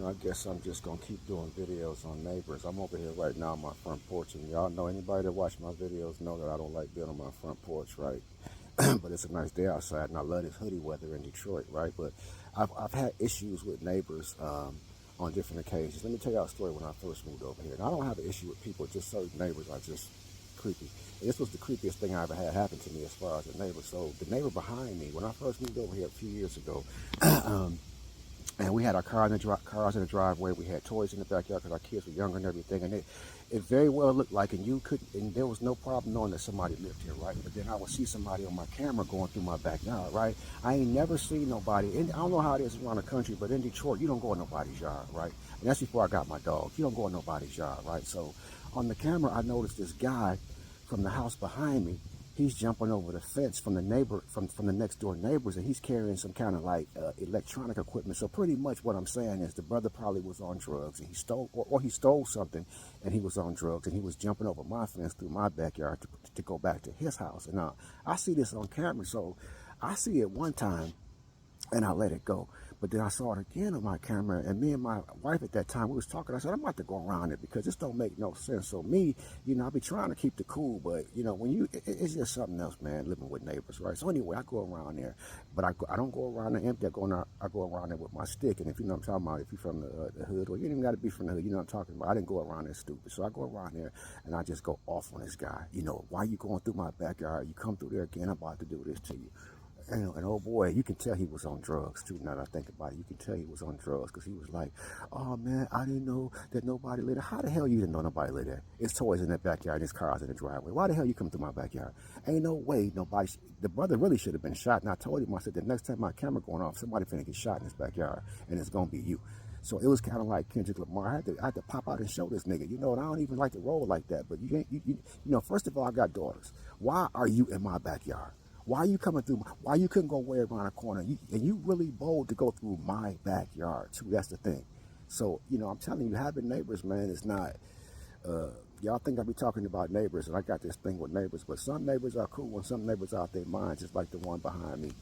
I guess I'm just gonna keep doing videos on neighbors. I'm over here right now on my front porch, and y'all know, anybody that watch my videos know that I don't like being on my front porch, right? But it's a nice day outside, and I love this hoodie weather in Detroit, right? But I've had issues with neighbors on different occasions. Let me tell y'all a story when I first moved over here. And I don't have an issue with people, just certain neighbors are just creepy. And this was the creepiest thing I ever had happen to me as far as a neighbor. So the neighbor behind me, when I first moved over here a few years ago, and we had our cars in the driveway. We had toys in the backyard because our kids were younger and everything. And it very well looked like, and there was no problem knowing that somebody lived here, right? But then I would see somebody on my camera going through my backyard, right? I ain't never seen nobody. I don't know how it is around the country, but in Detroit, you don't go in nobody's yard, right? And that's before I got my dog. You don't go in nobody's yard, right? So on the camera, I noticed this guy from the house behind me. He's jumping over the fence from the next door neighbors, and he's carrying some kind of like electronic equipment. So pretty much what I'm saying is the brother probably was on drugs, and he stole something, and he was on drugs, and he was jumping over my fence through my backyard to go back to his house. And now I see this on camera, so I see it one time and I let it go. But then I saw it again on my camera, and me and my wife at that time, we was talking. I said, I'm about to go around it because this don't make no sense. So me, I be trying to keep the cool, but when it's just something else, man, living with neighbors, right? So anyway, I go around there, but I don't go around there empty. I go around there with my stick. And if you know what I'm talking about, if you're from the hood, or you ain't even got to be from the hood, you know what I'm talking about. I didn't go around there stupid. So I go around there and I just go off on this guy. Why you going through my backyard? You come through there again, I'm about to do this to you. And oh boy, you can tell he was on drugs too. Now that I think about it, you can tell he was on drugs because he was like, "Oh man, I didn't know that nobody lived there." How the hell you didn't know nobody lived there? It's toys in that backyard, and his cars in the driveway. Why the hell you come through my backyard? Ain't no way nobody. The brother really should have been shot. And I told him, I said, the next time my camera going off, somebody finna get shot in his backyard, and it's gonna be you. So it was kind of like Kendrick Lamar. I had to pop out and show this nigga. And I don't even like to roll like that. But first of all, I got daughters. Why are you in my backyard? Why are you coming through? Why you couldn't go way around a corner? And you really bold to go through my backyard too. That's the thing. So I'm telling you, having neighbors, man, is not. Y'all think I be talking about neighbors, and I got this thing with neighbors, but some neighbors are cool, and some neighbors out their mind, just like the one behind me.